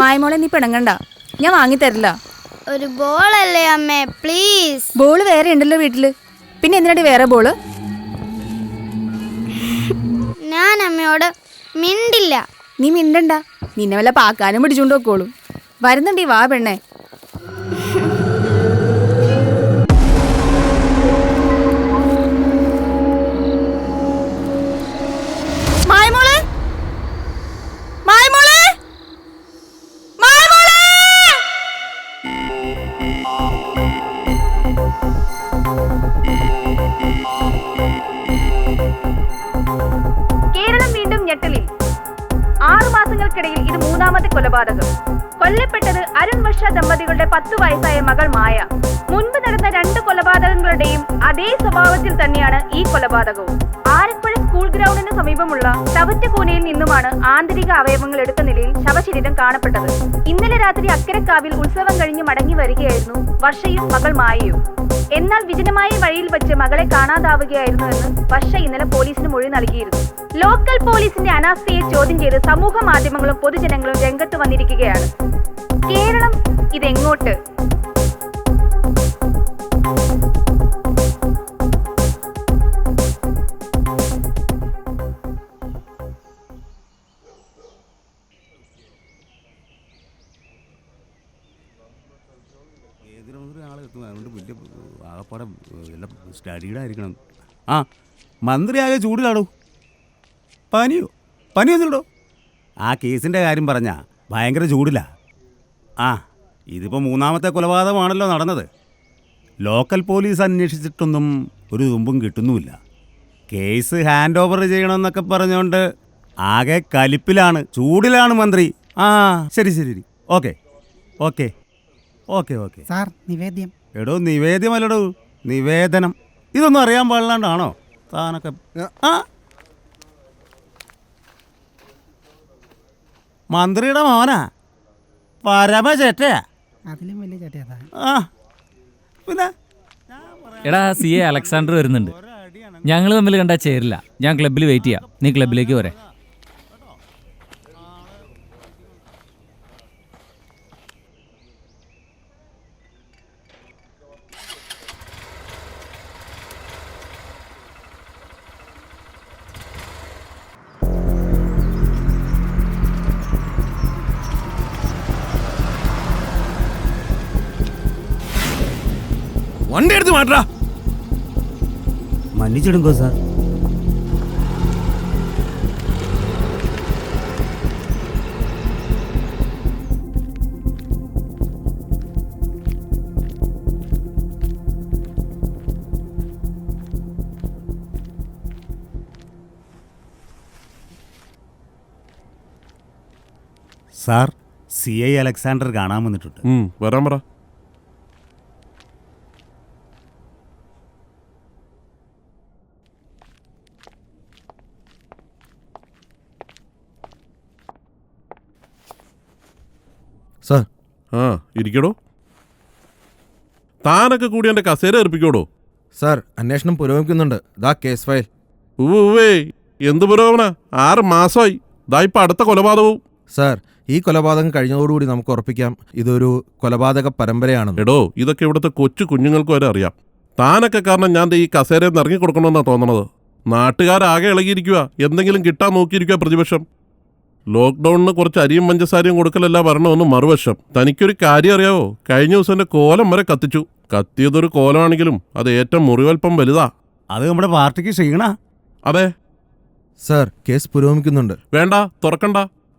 മായമോളെ നീ പിണങ്ങണ്ട, ഞാൻ വാങ്ങിത്തരില്ല. ഒരു ബോളല്ലേ അമ്മേ, പ്ലീസ്. ബോള് വേറെ ഉണ്ടല്ലോ വീട്ടില്, പിന്നെ എന്തിനാടി വേറെ ബോള്? ഞാൻ അമ്മയോട് മിണ്ടില്ല. നീ മിണ്ടണ്ട, നിന്നെ വല്ല പാക്കാനും പിടിച്ചുകൊണ്ട് വെക്കോളൂ. വരുന്നുണ്ടീ വാ പെണ്ണേ. മായമോളെ, മായമോളെ, മായമോളെ. കേരളം വീണ്ടും ഞെട്ടലിൽ. 6 മാസങ്ങൾക്കിടയിൽ ഇത് 3ാമത്തെ കൊലപാതകം. കൊല്ലപ്പെട്ടത് അരുൺ വർഷ ദമ്പതികളുടെ 10 വയസ്സായ മകൾ മായ. മുൻപ് നടന്ന 2 കൊലപാതകങ്ങളുടെയും അതേ സ്വഭാവത്തിൽ തന്നെയാണ് ഈ കൊലപാതകവും. ആരപ്പുഴ സ്കൂൾ ഗ്രൗണ്ടിന് സമീപമുള്ള തവറ്റക്കൂനയിൽ നിന്നുമാണ് ആന്തരിക അവയവങ്ങൾ എടുത്ത നിലയിൽ ശവശരീരം കാണപ്പെട്ടത്. ഇന്നലെ രാത്രി അക്കരക്കാവിൽ ഉത്സവം കഴിഞ്ഞ് മടങ്ങി വരികയായിരുന്നു വർഷയും മകൾ മായയും. എന്നാൽ വിജനമായ വഴിയിൽ വെച്ച് മകളെ കാണാതാവുകയായിരുന്നുവെന്ന് വർഷ ഇന്നലെ പോലീസിന് മൊഴി നൽകിയിരുന്നു. ലോക്കൽ പോലീസിന്റെ അനാസ്ഥയെ ചോദ്യം ചെയ്ത് സമൂഹ മാധ്യമങ്ങളും പൊതുജനങ്ങളും രംഗത്ത് വന്നിരിക്കുകയാണ്. കേരളം ഇതെങ്ങോട്ട്? ആകപ്പാടെ എല്ലാം സ്റ്റഡീഡ് ആയിരിക്കണം. ആ മന്ത്രിയാകെ ചൂടിലാടോ. പനിയോ ഒന്നുമില്ലടോ. ആ കേസിൻ്റെ കാര്യം പറഞ്ഞാൽ ഭയങ്കര ചൂടിലാ. ആ ഇതിപ്പോൾ 3ാമത്തെ കൊലപാതകമാണല്ലോ നടന്നത്. ലോക്കൽ പോലീസ് അന്വേഷിച്ചിട്ടൊന്നും ഒരു തുമ്പും കിട്ടുന്നുമില്ല. കേസ് ഹാൻഡ് ഓവർ ചെയ്യണമെന്നൊക്കെ പറഞ്ഞുകൊണ്ട് ആകെ കലിപ്പിലാണ്, ചൂടിലാണ് മന്ത്രി. ആ ശരി ശരി, okay okay okay okay. Sir നിവേദ്യം. എടോ നിവേദ്യമല്ലടോ, നിവേദനം. ഇതൊന്നും അറിയാൻ പാടില്ലാണ്ടാണോ താനൊക്കെ? ആ മന്ത്രിയുടെ മോനാ, പരമ ചേട്ടയാ. അതിലും വലിയ ചേട്ടയാ. ആ പിന്നെ എടാ CA അലക്സാണ്ടർ വരുന്നുണ്ട്. ഞങ്ങൾ തമ്മിൽ കണ്ടാൽ ചേരില്ല. ഞാൻ ക്ലബ്ബിൽ വെയിറ്റ് ചെയ്യാം, നീ ക്ലബ്ബിലേക്ക് വരെ. വണ്ടി എടുത്ത് മാറ്റാ. മன்னிச்சிடுங்கோ സാർ. സാർ CI അലക്സാണ്ടർ കാണാൻ വന്നിട്ടുണ്ട്. വരാൻ പറ. സാർ. ആ ഇരിക്കടോ. താനൊക്കെ കൂടി എൻ്റെ കസേര ഏൽപ്പിക്കോടോ. സാർ അന്വേഷണം പുരോഗമിക്കുന്നുണ്ട്. ദാ കേസ് ഫയൽ. ഉവ്വേ എന്ത് പുരോഗമന? 6 മാസമായി. ദാ ഇപ്പം അടുത്ത കൊലപാതകവും. സാർ ഈ കൊലപാതകം കഴിഞ്ഞതോടുകൂടി നമുക്ക് ഉറപ്പിക്കാം ഇതൊരു കൊലപാതക പരമ്പരയാണെന്ന്. എടോ ഇതൊക്കെ ഇവിടുത്തെ കൊച്ചു കുഞ്ഞുങ്ങൾക്ക് വരെ അറിയാം. താനൊക്കെ കാരണം ഞാൻ ഈ കസേരയിൽ നിന്ന് ഇറങ്ങിക്കൊടുക്കണമെന്നാണ് തോന്നണത്. നാട്ടുകാരാകെ ഇളകിയിരിക്കുക. എന്തെങ്കിലും കിട്ടാൻ നോക്കിയിരിക്കുക പ്രതിപക്ഷം. ലോക്ക്ഡൌണിന് കുറച്ച് അരിയും പഞ്ചസാരയും കൊടുക്കലല്ല പറഞ്ഞൊന്ന് മറുവശം. തനിക്കൊരു കാര്യം അറിയാവോ? കഴിഞ്ഞ ദിവസം എൻ്റെ കോലം വരെ കത്തിച്ചു. കത്തിയതൊരു കോലമാണെങ്കിലും അത് ഏറ്റവും മുറിവൽപ്പം വലുതാ. അത് നമ്മുടെ പാർട്ടിക്ക് ക്ഷീണ. അതെ സാർ കേസ് പുരോഗമിക്കുന്നുണ്ട്. വേണ്ട, തുറക്കണ്ട.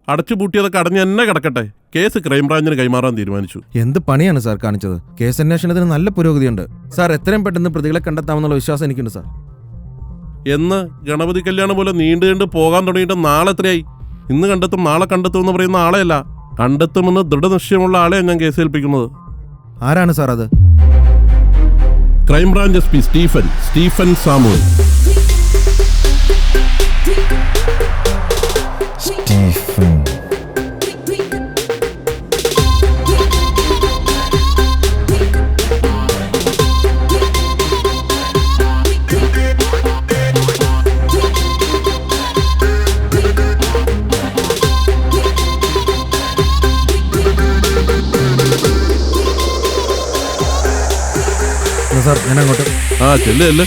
അടച്ചുപൂട്ടിയതൊക്കെ അടഞ്ഞ് എന്നെ കിടക്കട്ടെ. കേസ് ക്രൈംബ്രാഞ്ചിന് കൈമാറാൻ തീരുമാനിച്ചു. എന്ത് പണിയാണ് സാർ കാണിച്ചത്? കേസ് അന്വേഷണത്തിന് നല്ല പുരോഗതിയുണ്ട് സാർ. എത്രയും പെട്ടെന്ന് പ്രതികളെ കണ്ടെത്താമെന്നുള്ള വിശ്വാസം എനിക്കുണ്ട് സാർ. എന്ന് ഗണപതി കല്യാണം പോലെ നീണ്ടു പോകാൻ തുടങ്ങിയിട്ട് നാളെ എത്രയായി? ഇന്ന് കണ്ടെത്തും നാളെ കണ്ടെത്തും എന്ന് പറയുന്ന ആളെയല്ല, കണ്ടെത്തുമെന്ന് ദൃഢനിശ്ചയമുള്ള ആളെയാണ് ഞാൻ കേസ് ഏൽപ്പിക്കുന്നത്. ആരാണ് സാർ അത്? Crime branch SP Stephen Samuel. Sir ഞാൻ അങ്ങോട്ട്. ആ ചെല്ല് ചെല്ല്.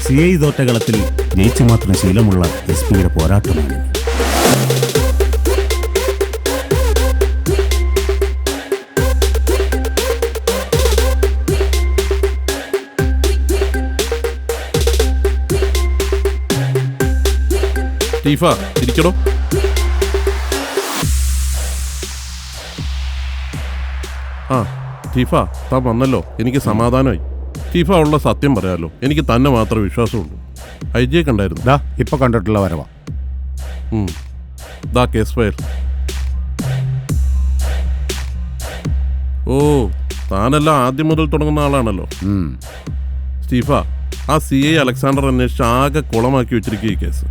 CI തോറ്റ കളത്തിൽ ജയിച്ചു മാത്രം ശീലമുള്ള SP-യുടെ പോരാട്ടമാണ്. സ്റ്റീഫ ഇരിക്കണോ? ആ സ്റ്റീഫ, താൻ വന്നല്ലോ, എനിക്ക് സമാധാനമായി. സ്റ്റീഫ ഉള്ള സത്യം പറയാമല്ലോ, എനിക്ക് തന്നെ മാത്രമേ വിശ്വാസമുള്ളൂ. IG കണ്ടായിരുന്നു. ദാ ഇപ്പൊ കണ്ടിട്ടുള്ള വരവാ. ദാ കേസ് ഫയൽ. ഓ, താനെല്ലാം ആദ്യം മുതൽ തുടങ്ങുന്ന ആളാണല്ലോ. സ്റ്റീഫ, ആ CI അലക്സാണ്ടർ അന്വേഷിച്ച് ആകെ കുളമാക്കി വെച്ചിരിക്കുക ഈ കേസ്.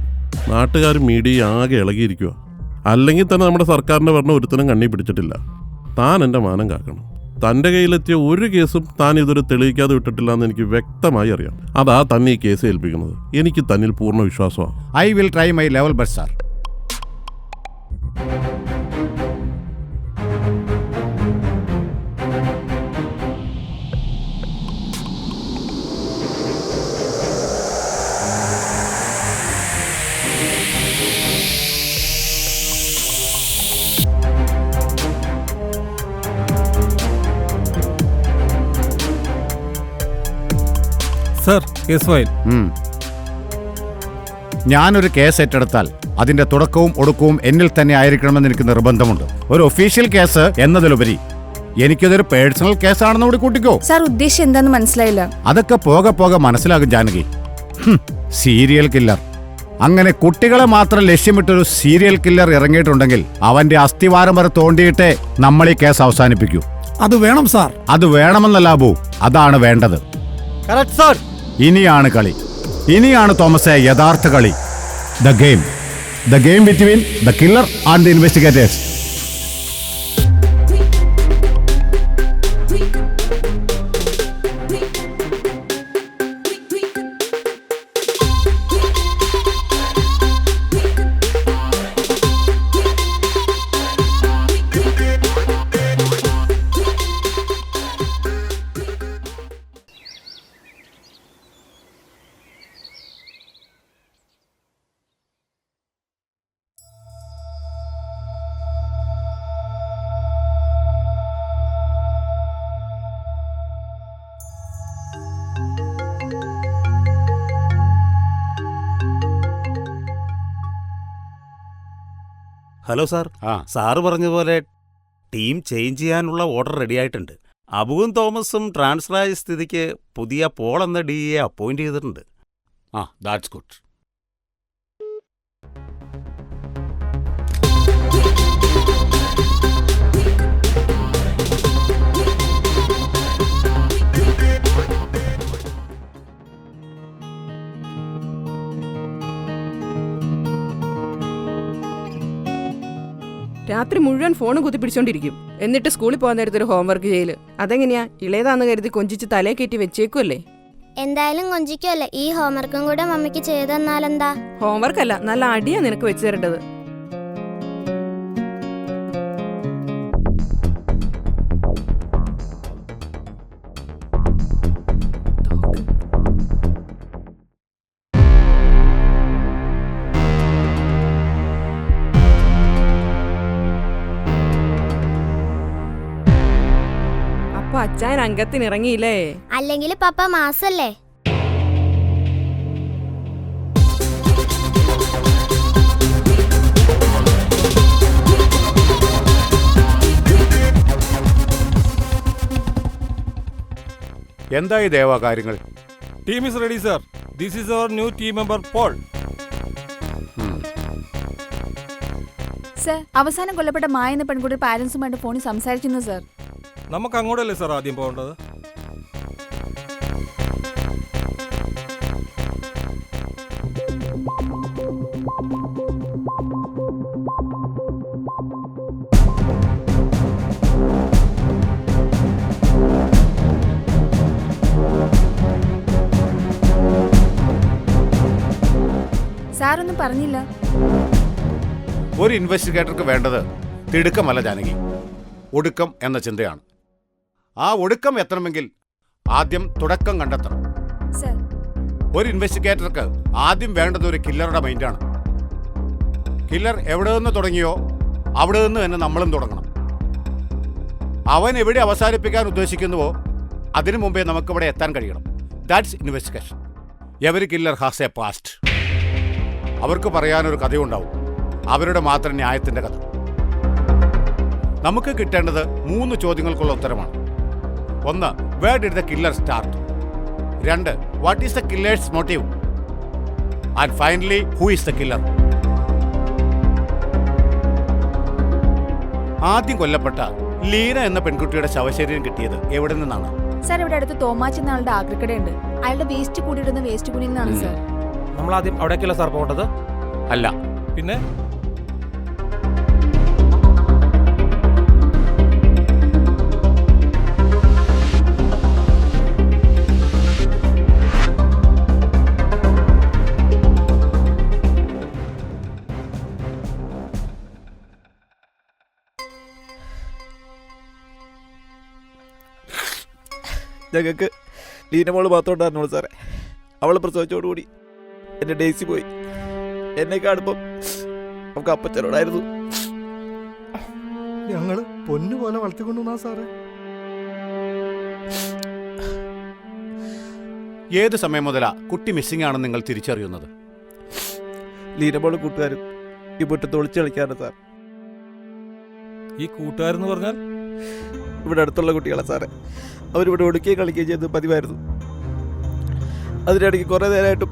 നാട്ടുകാരും മീഡിയ ആകെ ഇളകിയിരിക്കുക. അല്ലെങ്കിൽ തന്നെ നമ്മുടെ സർക്കാരിൻ്റെ ഭരണം ഒരുത്തനും കണ്ണി പിടിച്ചിട്ടില്ല. താൻ എൻ്റെ മാനം കാക്കണം. തൻ്റെ കയ്യിലെത്തിയ ഒരു കേസും താൻ ഇതൊരു തെളിയിക്കാതെ വിട്ടിട്ടില്ല എന്ന് എനിക്ക് വ്യക്തമായി അറിയാം. അതാ തന്നെ ഈ കേസ് ഏൽപ്പിക്കുന്നത്. എനിക്ക് തന്നിൽ പൂർണ്ണ വിശ്വാസമാണ്. I will try my level best, sir. Sir, case file. ഞാനൊരു കേസ് ഏറ്റെടുത്താൽ അതിന്റെ തുടക്കവും ഒടുക്കവും എന്നിൽ തന്നെ ആയിരിക്കണമെന്ന് എനിക്ക് നിർബന്ധമുണ്ട്. ഒരു ഒഫീഷ്യൽ കേസ് എന്നതിലുപരി എനിക്കതൊരു പേഴ്സണൽ കേസാണെന്ന് കൂടി കൂട്ടിക്കോ. സാർ ഉദ്ദേശം എന്താന്ന് മനസ്സിലായില്ല. അതൊക്കെ പോകെ പോകെ മനസ്സിലാകും ജാനകി. സീരിയൽ കില്ലർ, അങ്ങനെ കുട്ടികളെ മാത്രം ലക്ഷ്യമിട്ടൊരു സീരിയൽ കില്ലർ ഇറങ്ങിയിട്ടുണ്ടെങ്കിൽ അവന്റെ അസ്ഥിവാരം വരെ തോണ്ടിയിട്ടേ നമ്മൾ ഈ കേസ് അവസാനിപ്പിക്കൂ. അത് വേണം സാർ. അത് വേണമെന്നല്ല അബു, അതാണ് വേണ്ടത്. ഇനിയാണ് കളി. ഇനിയാണ് തോമസേ യഥാർത്ഥ കളി. The game between the killer and the investigators. Hello sir, sir പറഞ്ഞതുപോലെ ടീം ചേഞ്ച് ചെയ്യാനുള്ള ഓർഡർ റെഡിയായിട്ടുണ്ട്. അബുവും തോമസും ട്രാൻസ്ഫർ ആയ സ്ഥിതിക്ക് പുതിയ പോൾ എന്ന DA അപ്പോയിന്റ് ചെയ്തിട്ടുണ്ട്. That's good. രാത്രി മുഴുവൻ ഫോൺ കുത്തിപ്പിടിച്ചോണ്ടിരിക്കും. എന്നിട്ട് സ്കൂളിൽ പോകാൻ നേരത്തെ ഒരു ഹോംവർക്ക് ചെയ്യല്. അതെങ്ങനെയാ? ഇളയതാന്ന് കരുതി കൊഞ്ചിച്ച് തലേ കയറ്റി വെച്ചേക്കുമല്ലേ. എന്തായാലും കൊഞ്ചിക്കുമല്ലേ, ഈ ഹോംവർക്കും കൂടെ മമ്മിക്ക് ചെയ്തു തന്നാലെന്താ? ഹോംവർക്ക് അല്ല, നല്ല അടിയാ നിനക്ക് വെച്ചു തരേണ്ടത്. അപ്പൊ അച്ചായൻ അംഗത്തിനിറങ്ങിയില്ലേ? അല്ലെങ്കിൽ പപ്പ മാസല്ലേ? എന്തായി ദേവാ കാര്യങ്ങൾ? Team is ready sir. This is our new team member Paul. Sir, അവസാനം കൊല്ലപ്പെട്ട മായ എന്ന പെൺകുട്ടി പാരന്റ്സുമായിട്ട് ഫോണിൽ സംസാരിക്കുന്നു സർ. നമുക്ക് അങ്ങോട്ടല്ലേ സർ ആദ്യം പോകേണ്ടത്? സാറൊന്നും പറഞ്ഞില്ല. ഒരു ഇൻവെസ്റ്റിഗേറ്റർക്ക് വേണ്ടത് തിടുക്കമല്ല ജാനകി, ഒടുക്കം എന്ന ചിന്തയാണ്. ആ ഒടുക്കം എത്തണമെങ്കിൽ ആദ്യം തുടക്കം കണ്ടെത്തണം. സർ, ഒരു ഇൻവെസ്റ്റിഗേറ്റർക്ക് ആദ്യം വേണ്ടത് ഒരു കില്ലറുടെ മൈൻഡാണ്. കില്ലർ എവിടെ നിന്ന് തുടങ്ങിയോ അവിടെ നിന്ന് തന്നെ നമ്മളും തുടങ്ങണം. അവൻ എവിടെ അവസാനിപ്പിക്കാൻ ഉദ്ദേശിക്കുന്നുവോ അതിനു മുമ്പേ നമുക്കിവിടെ എത്താൻ കഴിയണം. That's investigation. Every killer has A past. അവർക്ക് പറയാനൊരു കഥയുണ്ടാവും, അവരുടെ മാത്രം ന്യായത്തിൻ്റെ കഥ. നമുക്ക് കിട്ടേണ്ടത് 3 ചോദ്യങ്ങൾക്കുള്ള ഉത്തരമാണ്. 1, where did the killer start? 2, what is the killer's motive? And finally, who is the killer? ആദ്യം കൊല്ലപ്പെട്ട ലീന എന്ന പെൺകുട്ടിയുടെ ശവശരീരം കിട്ടിയത് എവിടെ നിന്നാണ്? സാർ, ഇവിടെ അടുത്ത് തോമാച്ചി എന്ന ആളുടെ ആക്രിക്കടയുണ്ട്. അയാളുടെ വേസ്റ്റ് കൂടിയിടുന്ന വേസ്റ്റ് കുഴിയിൽ നിന്നാണ് സാർ. നമ്മൾ ആദ്യം അവിടേക്കല്ല സാർ പോകേണ്ടത്? അല്ല. പിന്നെ ഞങ്ങൾക്ക് ലീനമോള് മാത്രമുണ്ടായിരുന്നുള്ളൂ സാറേ. അവൾ പ്രസവിച്ചോടുകൂടി എൻ്റെ ഡേസി പോയി. എന്നെ കാണുമ്പം നമുക്ക് അപ്പച്ചനോടായിരുന്നു. ഞങ്ങൾ പൊന്നുപോലെ വളർത്തിക്കൊണ്ടുവന്നാ സാറേ. ഏത് സമയം മുതലാ കുട്ടി മിസ്സിംഗ് ആണെന്ന് നിങ്ങൾ തിരിച്ചറിയുന്നത്? ലീനമോളും കൂട്ടുകാരും ഈ മുറ്റത്ത് ഒളിച്ചു കളിക്കാറ് സാർ. ഈ കൂട്ടുകാരെന്ന് പറഞ്ഞാൽ ഇവിടെ അടുത്തുള്ള കുട്ടികളെ സാറേ. അവരിവിടെ ഒടുക്കുകയും കളിക്കുകയും ചെയ്യുന്നത് പതിവായിരുന്നു. അതിനിടയ്ക്ക് കുറേ നേരമായിട്ടും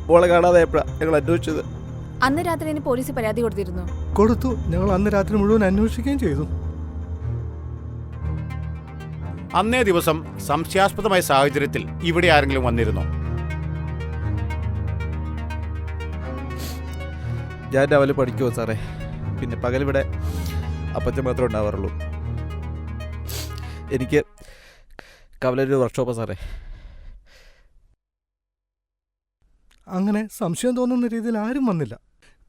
മോളെ കാണാതെ എപ്പോഴാണ് ഞങ്ങൾ അന്വേഷിച്ചത്. അന്ന് രാത്രി പോലീസ് പരാതി കൊടുത്തിരുന്നു. കൊടുത്തു. ഞങ്ങൾ അന്ന് രാത്രി മുഴുവൻ അന്വേഷിക്കുകയും ചെയ്തു. അന്നേ ദിവസം സംശയാസ്പദമായ സാഹചര്യത്തിൽ ഇവിടെ ആരെങ്കിലും വന്നിരുന്നോ? ഞാൻ രാവിലെ പഠിക്കുമോ സാറേ. പിന്നെ പകലിവിടെ അപ്പച്ചൻ മാത്രമേ ഉണ്ടാവാറുള്ളൂ. എനിക്ക് കവലൊരു വർക്ക്ഷോപ്പാണ് സാറേ. അങ്ങനെ സംശയം തോന്നുന്ന രീതിയിൽ ആരും വന്നില്ല.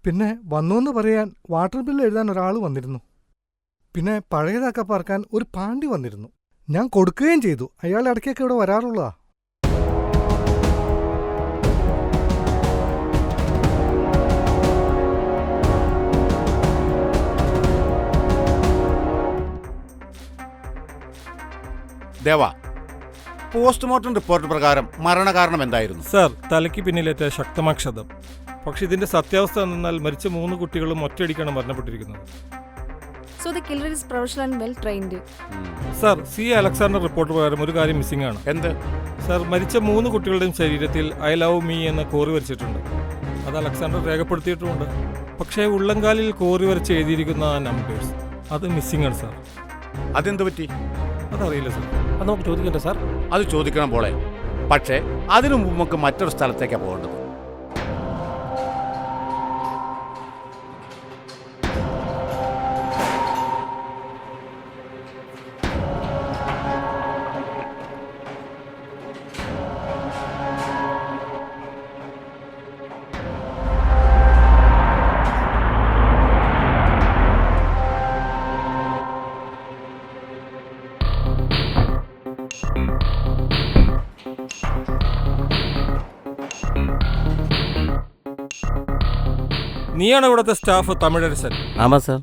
പിന്നെ വന്നുവെന്ന് പറയാൻ വാട്ടർ ബില്ല് എഴുതാൻ ഒരാൾ വന്നിരുന്നു. പിന്നെ പഴയതൊക്കെ പറക്കാൻ ഒരു പാണ്ടി വന്നിരുന്നു. ഞാൻ കൊടുക്കുകയും ചെയ്തു. അയാൾ ഇടയ്ക്കൊക്കെ ഇവിടെ വരാറുള്ളതാ. ദേവ, പോസ്റ്റ്മോർട്ടം റിപ്പോർട്ട് പ്രകാരം മരണകാരണം എന്തായിരുന്നു? സാർ, തലയ്ക്ക് പിന്നിലേറ്റ ശക്തമായ ക്ഷതം. പക്ഷെ ഇതിന്റെ സത്യാവസ്ഥ എന്നാൽ മരിച്ച 3 കുട്ടികളും ഒറ്റയടിക്കാണ് മരണപ്പെട്ടിരിക്കുന്നത്. So the killer is professional and well trained. Sir, C Alexander report പ്രകാരം ഒരു കാര്യം മിസ്സിംഗ് ആണ്. എന്ത്? സാർ, മരിച്ച 3 കുട്ടികളുടെയും ശരീരത്തിൽ ഐ ലവ് മീ എന്ന കോറി വരച്ചിട്ടുണ്ട്. അത് അലക്സാണ്ടർ രേഖപ്പെടുത്തിയിട്ടുമുണ്ട്. പക്ഷേ ഉള്ളംകാലിൽ കോറി വരച്ച് എഴുതിയിരിക്കുന്ന ആ നമ്പേഴ്സ് അത് മിസ്സിംഗ് ആണ് സാർ. അതെന്ത് പറ്റി? അതറിയില്ല സാർ. അത് നമുക്ക് ചോദിക്കണ്ടേ സാർ? അത് ചോദിക്കണം പോളെ. പക്ഷേ അതിനു മുമ്പ് നമുക്ക് മറ്റൊരു സ്ഥലത്തേക്കാണ് പോകേണ്ടത്. നീയാണ് ഇവിടുത്തെ സ്റ്റാഫ് തമിഴരസൻ? ആമാ സാർ.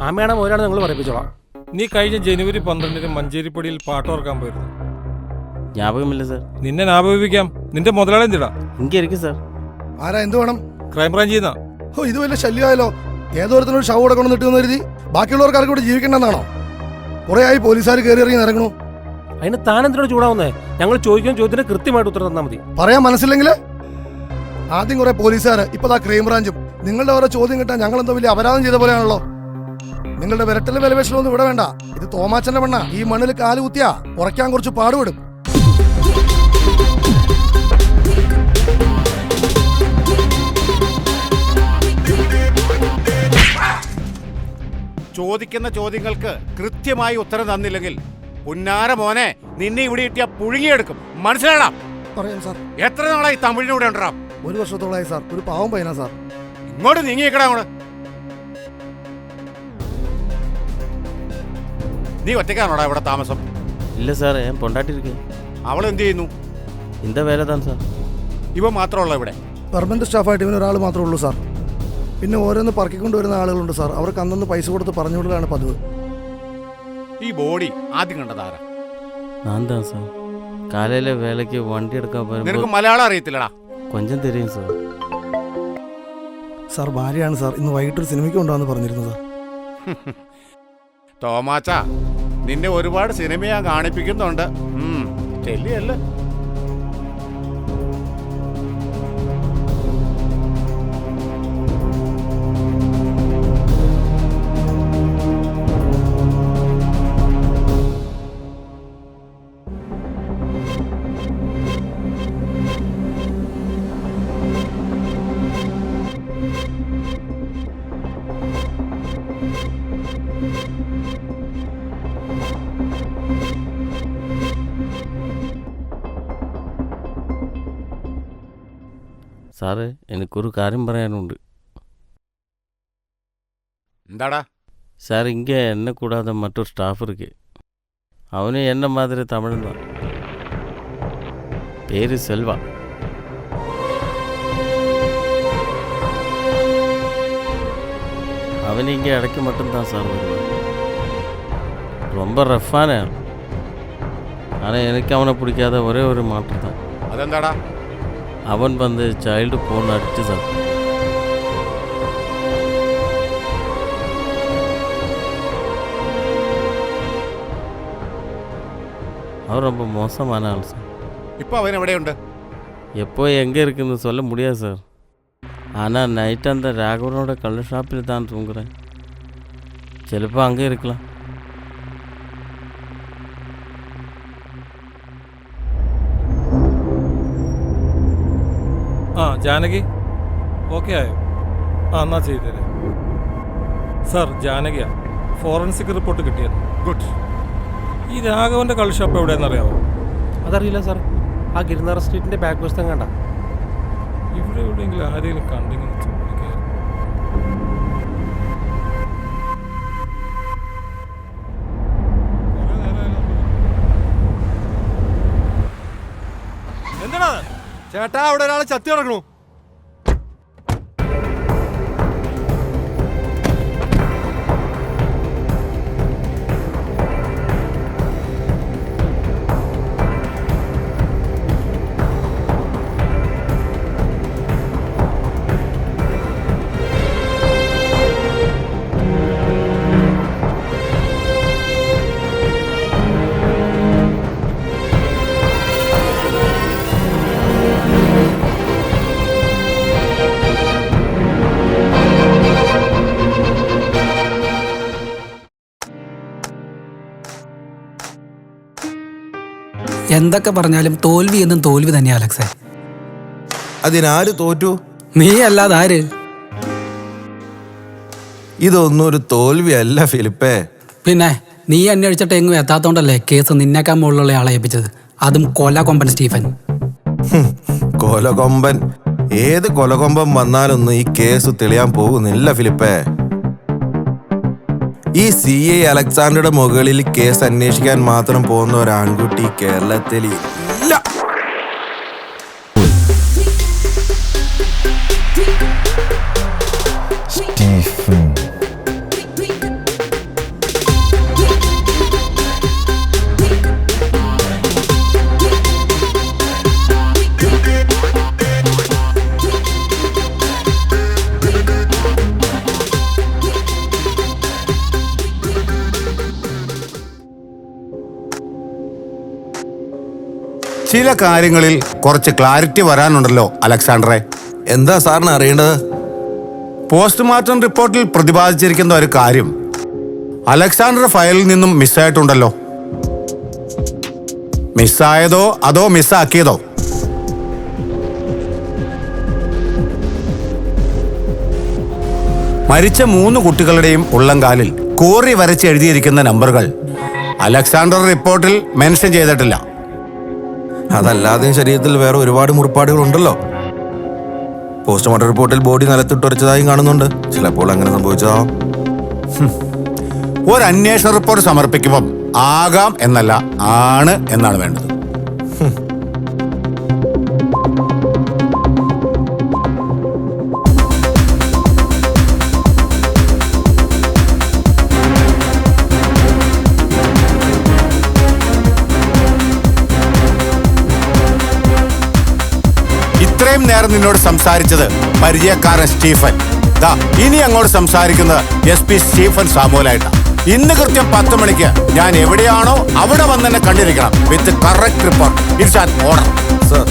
ആമയാണ് ഒരാളെ നിങ്ങൾ പറയിപ്പിച്ചോളാം. നീ കഴിഞ്ഞ ജനുവരി 12 മഞ്ചേരിപ്പടിയിൽ പാട്ടോർക്കാൻ പോയിരുന്നു. ஞாபகமில்லை സാർ. നിന്നെ ஞாபகிക്കാം. നിന്റെ മുതലാളി എന്തിടാ? ഇരിക്കും സാർ. ആരാ? എന്ത് വേണം? ക്രൈംബ്രാഞ്ചിൽ നിന്നാ. ഓ, ഇത് വല്ല ശല്യമായാലോ? ഏതോരത്തിനൊരു ഷവ് കൂടെ കൊണ്ടു നിട്ടെന്ന് കരുതി ബാക്കിയുള്ളവർക്കാർക്ക് ഇവിടെ ജീവിക്കണ്ടെന്നാണോ? കുറെ ആയി പോലീസുകാർ കയറി ഇറങ്ങി നടക്കണു. അതിന് താനെന്തിനോട് ചൂടാവുന്നേ? ഞങ്ങൾ ചോദിക്കുന്ന ചോദ്യത്തിന് കൃത്യമായിട്ട് ഉത്തരം തന്നാൽ മതി. പറയാൻ മനസ്സില്ലെങ്കിൽ ആദ്യം കുറെ പോലീസുകാർ, ഇപ്പതാ ക്രൈംബ്രാഞ്ചും. നിങ്ങളുടെ ഓരോ ചോദ്യം കിട്ടാൻ ഞങ്ങൾ എന്തോ വലിയ അപരാധം ചെയ്ത പോലെയാണല്ലോ. നിങ്ങളുടെ വിരട്ടല് വിലപേശലൊന്നും ഇവിടെ വേണ്ട. ഇത് തോമാച്ചന്റെ പെണ്ണ. ഈ മണ്ണിൽ കാല് കുത്തിയാ ഉറയ്ക്കാൻ കുറച്ച് പാടുപെടും. ചോദിക്കുന്ന ചോദ്യങ്ങൾക്ക് കൃത്യമായി ഉത്തരം തന്നില്ലെങ്കിൽ ഉന്നാര മോനെ നിന്നെ ഇവിടെ ഇട്ടിയ പുഴുങ്ങിയെടുക്കും. മനസ്സിലാടാ? പറയാം സാർ. എത്ര നാളായി തമിഴിനൂടെ ഉണ്ടാ? 1 വർഷത്തോളായി സാർ. ഒരു പാവം പയ്യനാ സാർ. ഇങ്ങോട്ട് നീങ്ങിയേക്കടാ അങ്ങോട്ട്. നീ ഒറ്റയ്ക്കാണോടാ ഇവിടെ താമസം? ഇല്ല സാർ, ഞാൻ പൊണ്ടാട്ടിരിക്കേ. അവൾ എന്ത് ചെയ്യുന്നു? എന്താ വേല താൻ സാർ? ഇവ മാത്രമുള്ള ഇവിടെ പെർമനന്റ് സ്റ്റാഫായിട്ട് ഇവന് ഒരാൾ മാത്രമേ ഉള്ളൂ സാർ. പിന്നെ ഓരോന്ന് പറക്കിക്കൊണ്ടുവരുന്ന ആളുകളുണ്ട് സാർ. അവർക്ക് അന്നന്ന് പൈസ കൊടുത്ത് പറഞ്ഞു വിടലാണ് പതിവ്. ഈ ബോഡി ആദ്യം കണ്ടതാരാ? ഞാൻ താൻ സാർ. കാലയിലെ വേലയ്ക്ക് വണ്ടി എടുക്കാൻ നിനക്ക് വരുമ്പോൾ മലയാളം അറിയത്തില്ലടാ? കൊഞ്ചം തരും സാർ. സാർ ഭാര്യയാണ് സാർ. ഇന്ന് വൈകിട്ടൊരു സിനിമയ്ക്ക് കൊണ്ടുവന്ന് പറഞ്ഞിരുന്നു സാർ. തോമാച്ച, നിന്നെ ഒരുപാട് സിനിമ ഞാൻ കാണിപ്പിക്കുന്നുണ്ട്. ചെല്ലിയല്ലേ? സാറേ, എനിക്കൊരു കാര്യം പറയാനുണ്ട്. എന്താടാ? சார், இங்கே என்ன கூடாத மற்றொரு ஸ்டாஃப் இருக்கு. அவனே என்ன மாதிரி தமிழ் தான். பேரு செல்வா. அவன் இங்கே இடைக்கு மட்டும்தான் சார் வருவான். ரொம்ப ரஃப்பான ஆள். ஆனால் எனக்கு அவனை பிடிக்காத ஒரே ஒரு மாற்றம் தான். അതെന്താടാ? அவன் வந்து சைல்டு போன் அடிச்சு சார். அவர் ரொம்ப மோசமான ஆள் சார். இப்போ அவன் எവിടെയുണ്ട്? எப்போ எங்கே இருக்குன்னு சொல்ல முடியாது சார். ஆனால் நைட்டு அந்த ராகவனோட கள்ள ஷாப்பில் தான் தூங்குறேன். சிலப்போ அங்கே இருக்கலாம். ആ ജാനകി ഓക്കെ ആയോ? ആ എന്നാ ചെയ്തേരെ സാർ. ജാനകിയാ, ഫോറൻസിക് റിപ്പോർട്ട് കിട്ടിയത്. ഗുഡ്. ഈ രാഘവന്റെ കളി ഷോപ്പ് എവിടെയെന്നറിയാമോ? അതറിയില്ല സാർ. ആ ഗിരിനാർ സ്ട്രീറ്റിന്റെ ബാക്ക് വശത്തും കണ്ട. ഇവിടെ എവിടെയെങ്കിലും ആരെങ്കിലും കണ്ടെങ്കിൽ ചോദിക്കുക. എന്താ ചേട്ടാ, അവിടെ ഒരാൾ ചത്തി കിടക്കണു. എന്തൊക്കെ പറഞ്ഞാലും തോൽവി എന്നും തോൽവി തന്നെയാ അലക്സേ. അതിനാര് തോറ്റു? നീ അല്ലാതെ ആര്? ഇതൊന്നും ഒരു തോൽവിയല്ല ഫിലിപ്പേ. പിന്നെ നീ അന്വേഷിച്ചിട്ട് എങ്ങും എത്താത്തോണ്ടല്ലേ കേസ് നിന്നേക്കാൻ മുകളിലുള്ള ആളെ ഏൽപ്പിച്ചത്. അതും കൊലകൊമ്പൻ സ്റ്റീഫൻ. കൊലകൊമ്പൻ? ഏത് കൊലകൊമ്പൻ വന്നാലൊന്നും ഈ കേസ് തെളിയാൻ പോകുന്നില്ല ഫിലിപ്പേ. ഈ CA അലക്സാണ്ടറുടെ മുകളിൽ കേസ് അന്വേഷിക്കാൻ മാത്രം പോകുന്ന ഒരു ആൺകുട്ടി കേരളത്തിൽ ഇല്ല. ചില കാര്യങ്ങളിൽ കുറച്ച് ക്ലാരിറ്റി വരാനുണ്ടല്ലോ അലക്സാണ്ടറെ. എന്താ സാറിന് അറിയേണ്ടത്? പോസ്റ്റ്മോർട്ടം റിപ്പോർട്ടിൽ പ്രതിപാദിച്ചിരിക്കുന്ന ഒരു കാര്യം അലക്സാണ്ടർ ഫയലിൽ നിന്നും മിസ്സായിട്ടുണ്ടല്ലോ. മിസ്സായതോ അതോ മിസ്സാക്കിയതോ? മരിച്ച 3 കുട്ടികളുടെയും ഉള്ളംകാലിൽ കോറി വരച്ച് എഴുതിയിരിക്കുന്ന നമ്പറുകൾ അലക്സാണ്ടർ റിപ്പോർട്ടിൽ മെൻഷൻ ചെയ്തിട്ടില്ല. അതല്ലാതെ ശരീരത്തിൽ വേറെ ഒരുപാട് മുറിപ്പാടുകൾ ഉണ്ടല്ലോ. പോസ്റ്റ്മോർട്ടം റിപ്പോർട്ടിൽ ബോഡി നിലത്തിട്ട് ഉറച്ചതായും കാണുന്നുണ്ട്. ചിലപ്പോൾ അങ്ങനെ സംഭവിച്ചതാവും. ഒരു അന്വേഷണ റിപ്പോർട്ട് സമർപ്പിക്കുമ്പം ആകാം എന്നല്ല, ആണ് എന്നാണ് വേണ്ടത്. ഇത്രയും നേരം നിന്നോട് സംസാരിച്ചത് പരിചയക്കാരൻ സ്റ്റീഫൻ. ഇനി അങ്ങോട്ട് സംസാരിക്കുന്നത് SP സ്റ്റീഫൻ സാമുവലായിട്ടാണ്. ഇന്ന് കൃത്യം 10 മണിക്ക് ഞാൻ എവിടെയാണോ അവിടെ വന്ന് എന്നെ കണ്ടിരിക്കണം with correct report. It's an order. Sir.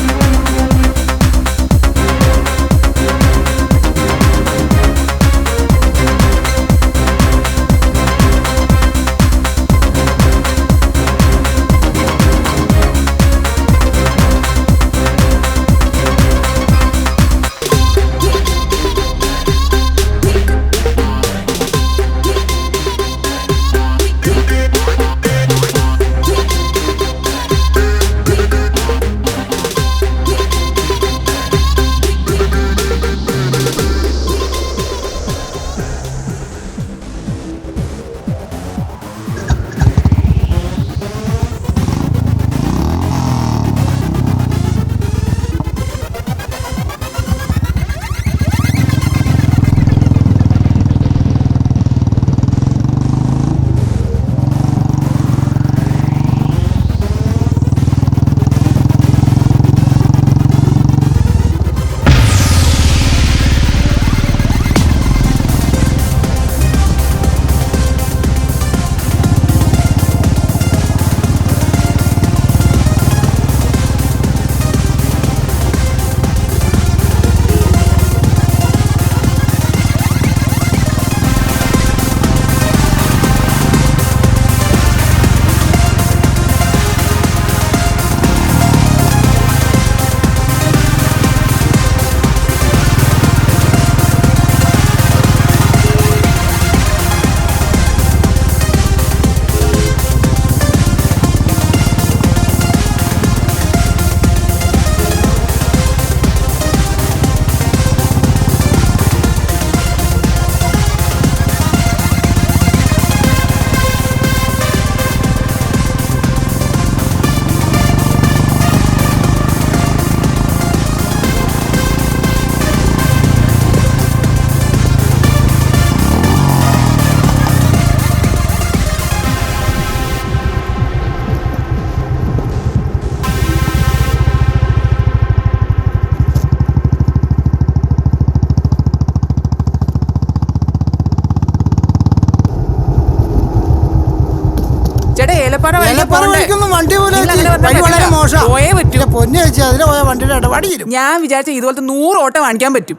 ഞാൻ വിചാരിച്ച ഇതുപോലത്തെ 100 ഓട്ടം കാണിക്കാൻ പറ്റും.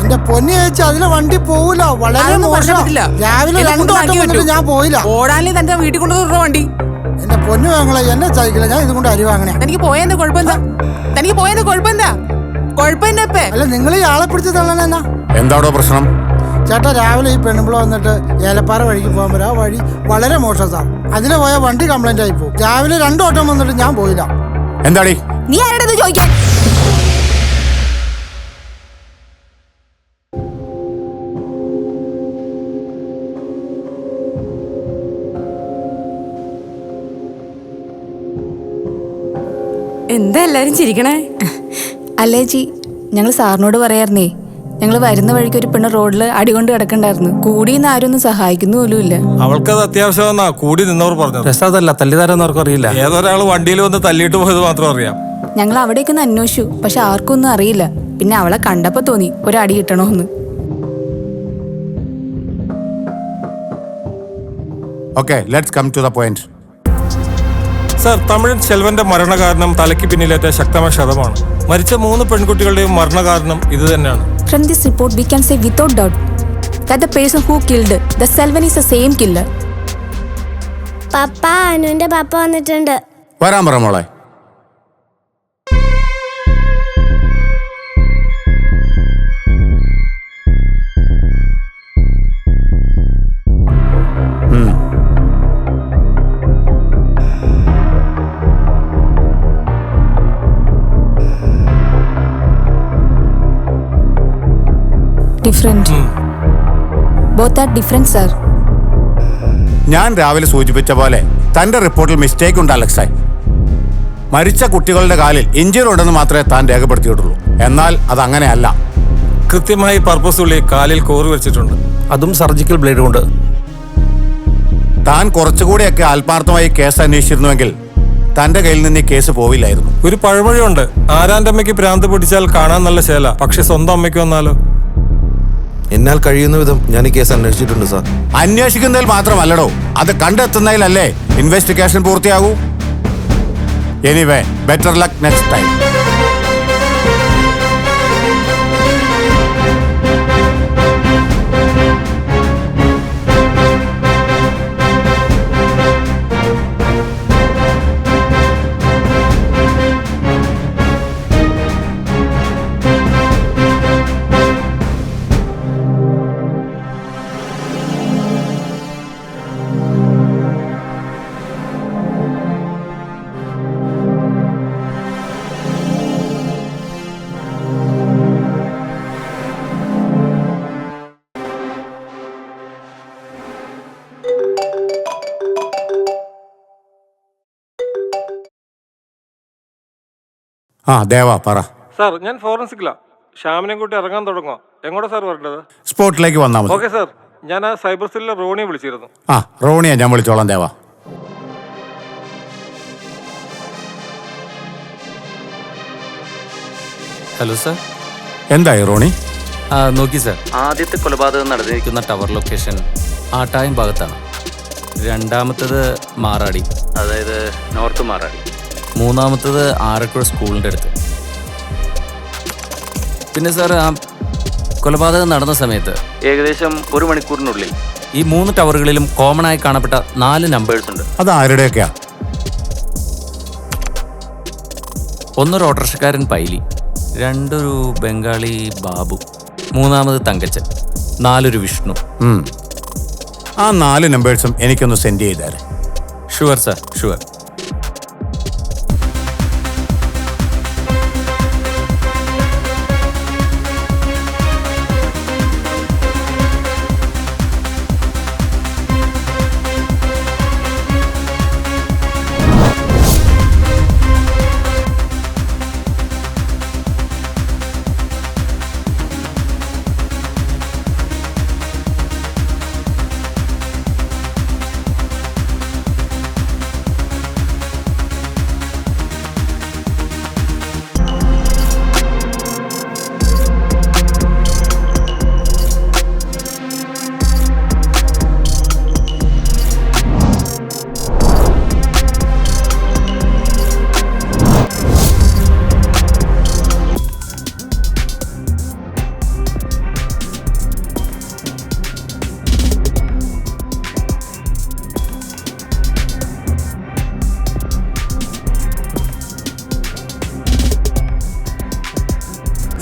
എന്റെ പൊന്നി ചേച്ചി അതിലെ വണ്ടി പോവില്ല, വളരെ രാവിലെ 2 ഓട്ടം വന്നിട്ട് ഞാൻ പോയില്ല. ഓടാനേ തന്റെ വീട്ടിൽ കൊണ്ടുവന്ന വണ്ടി. എന്റെ പൊന്നു വാങ്ങളെ എന്നെ സഹിക്കില്ല, ഞാൻ ഇതുകൊണ്ട് അരി വാങ്ങണേ. തനിക്ക് പോയെന്താ കുഴപ്പമെന്താ? തനിക്ക് പോയെന്താ കുഴപ്പമെന്താ? കുഴപ്പമെന്നപ്പേ അല്ല നിങ്ങൾ ഈ ആളെ പിടിച്ച് തള്ളണെന്നാ എന്താണോ പ്രശ്നം? ചേട്ടാ രാവിലെ ഈ പെണ്ണുമ്പിള വന്നിട്ട് ഏലപ്പാറ വഴിക്ക് പോകാൻ പറ്റും. ആ വഴി വളരെ മോശം സാർ. അതിലെ പോയ വണ്ടി കംപ്ലൈന്റ് ആയി പോകും. രാവിലെ 2 ഓട്ടം വന്നിട്ട് ഞാൻ പോയില്ല. എന്താടി നീ ആരുടെ ചോദിക്കാൻ? എന്താ എല്ലാരും ചിരിക്കണേ? അല്ലേ ജി, ഞങ്ങൾ സാറിനോട് പറയായിരുന്നേ, ഞങ്ങൾ വരുന്ന വഴിക്ക് ഒരു പെണ്ണ് റോഡിൽ അടികൊണ്ട് കിടക്കണ്ടായിരുന്നു. കൂടിന്ന് ആരും ഒന്നും സഹായിക്കുന്നു പോലുമില്ല. അവൾക്കത് അത്യാവശ്യമെന്നാ കൂടി നിന്നവർ പറഞ്ഞത്. രസമല്ല, തല്ലിതാരെന്ന് അവർക്ക് അറിയില്ല. ഏതൊരാൾ വണ്ടിയിൽ വന്ന് തല്ലിയിട്ട് പോയത് മാത്രം അറിയാം. ഞങ്ങൾ അവിടേക്ക് ഒന്ന് അന്വേഷിച്ചു, പക്ഷെ ആർക്കും ഒന്നും അറിയില്ല. പിന്നെ അവളെ കണ്ടപ്പോ തോന്നി ഒരടി കിട്ടണോന്ന്. Okay, let's come to the point. Sir, Tamizhan സെൽവന്റെ മരണകാരണം തലയ്ക്ക് പിന്നിലേറ്റ ശക്തമായ ക്ഷതമാണ്. മരിച്ച 3 പെൺകുട്ടികളുടെയും മരണകാരണം ഇത് തന്നെയാണ്. From this report, we can say without doubt that the person who killed the Selvan is the same killer. പപ്പ, അനുവിന്റെ പപ്പ വന്നിട്ടുണ്ട്. വരാൻ പറ മോളെ. Different. Both are different sir. ഞാൻ രാവിലെ സൂചിപ്പിച്ച പോലെ തന്റെ റിപ്പോർട്ടിൽ മിസ്റ്റേക്ക് ഉണ്ട് അലക്സായി. മരിച്ച കുട്ടികളുടെ കാലിൽ ഇഞ്ചുറി ഉണ്ടെന്ന് മാത്രമേ താൻ രേഖപ്പെടുത്തിയിട്ടുള്ളൂ. എന്നാൽ അതങ്ങനെയല്ല. കൃത്യമായി പർപ്പസ്ഫുള്ളി കാലിൽ കോറി വെച്ചിട്ടുണ്ട്. അതും സർജിക്കൽ ബ്ലേഡ് കൊണ്ട്. താൻ കുറച്ചുകൂടിയൊക്കെ ആത്മാർത്ഥമായി കേസ് അന്വേഷിച്ചിരുന്നുവെങ്കിൽ തന്റെ കയ്യിൽ നിന്ന് ഈ കേസ് പോവില്ലായിരുന്നു. ഒരു പഴമൊഴിയുണ്ട്, ആരാന്റെ അമ്മയ്ക്ക് ഭ്രാന്ത് പിടിച്ചാൽ കാണാൻ നല്ല ശേല, പക്ഷെ സ്വന്തം അമ്മയ്ക്ക് വന്നാലോ? എന്നാൽ കഴിയുന്ന വിധം ഞാൻ ഈ കേസ് അന്വേഷിച്ചിട്ടുണ്ട് സാർ. അന്വേഷിക്കുന്നതിൽ മാത്രമല്ലടോ, അത് കണ്ടെത്തുന്നതിലല്ലേ ഇൻവെസ്റ്റിഗേഷൻ പൂർത്തിയാകൂ. Anyway, better luck next time. ആ ദേവാ പറ. സാർ, ഞാൻ ഫോറൻസിക്കിലാ. ശ്യാമിനെ കൂട്ടി ഇറങ്ങാൻ തുടങ്ങുക. എങ്ങോട്ടാ സാർ വരേണ്ടത്? സ്പോട്ടിലേക്ക് വന്നാൽ മതി. Okay sir. ഞാൻ ആ സൈബർ സെല്ലിലെ റോണിയെ വിളിച്ചിരുന്നു. ആ, റോണിയെ ഞാൻ വിളിച്ചോളാം ദേവാ. Hello sir. എന്തായി റോണി? നോക്കി സാർ, ആദ്യത്തെ കൊലപാതകം നടന്നിരിക്കുന്ന ടവർ ലൊക്കേഷൻ ആട്ടായം ഭാഗത്താണ്. രണ്ടാമത്തത് മാറാടി, അതായത് നോർത്ത് മാറാടി. മൂന്നാമത്തത് ആരക്കുഴ സ്കൂളിൻ്റെ അടുത്ത്. പിന്നെ സാർ, ആ കൊലപാതകം നടന്ന സമയത്ത് ഏകദേശം 1 മണിക്കൂറിനുള്ളിൽ ഈ 3 ടവറുകളിലും കോമൺ ആയി കാണപ്പെട്ട 4 നമ്പേഴ്സ് ഉണ്ട്. അത് ആരുടെയൊക്കെയാ? ഒന്നൊരു ഓട്ടോറിക്ഷക്കാരൻ പൈലി, 2 ബംഗാളി ബാബു, 3 തങ്കച്ചൻ, 4 വിഷ്ണു. ആ 4 നമ്പേഴ്സും എനിക്കൊന്ന് സെൻഡ് ചെയ്തേരെ. Sure sir, sure.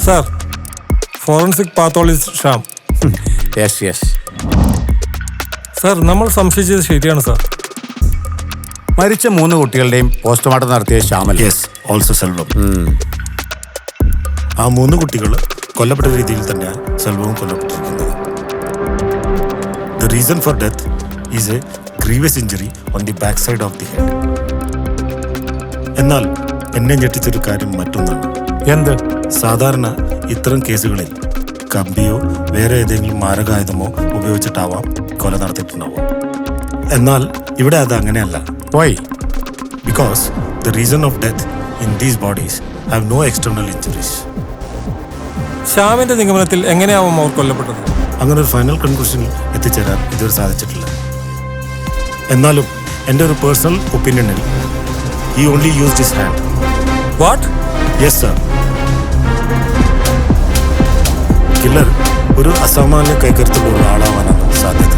Sir, forensic pathologist Shyam. Yes yes sir, നമ്മൾ സംശയിച്ചത് ശരിയാണ് സാർ. മരിച്ച 3 കുട്ടികളുടെയും പോസ്റ്റ്മോർട്ടം നടത്തിയ ശ്യാമൽ. Yes, also Selvam. ആ 3 കുട്ടികൾ കൊല്ലപ്പെട്ട രീതിയിൽ തന്നെയാണ് സെൽവവും കൊല്ലപ്പെട്ടിരിക്കുന്നത്. The reason for death is a grievous injury on the back side of the head. എന്നാൽ എന്നെ ഞെട്ടിച്ചൊരു കാര്യം മറ്റൊന്നാണ്. എന്ത്? സാധാരണ ഇത്തരം കേസുകളിൽ കമ്പിയോ വേറെ ഏതെങ്കിലും മാരകായുധമോ ഉപയോഗിച്ചിട്ടാവാം കൊല നടത്തിയിട്ടുണ്ടാവുക. എന്നാൽ ഇവിടെ അത് അങ്ങനെയല്ല. Why? Because the reason of death in these bodies have no external injuries. ശ്യാമിന്റെ നിഗമനത്തിൽ എങ്ങനെയാവും അവർ കൊല്ലപ്പെട്ടത്? അങ്ങനെ ഒരു ഫൈനൽ കൺക്ലൂഷനിൽ എത്തിച്ചേരാൻ ഇതുവരെ സാധിച്ചിട്ടില്ല. എന്നാലും എൻ്റെ ഒരു പേഴ്സണൽ ഒപ്പീനിയനിൽ he only used his hand. What? Yes sir. Killer ഒരു അസാമാന്യ കൈകരുത്തുള്ള ആളാവാനാണ് സാധ്യത.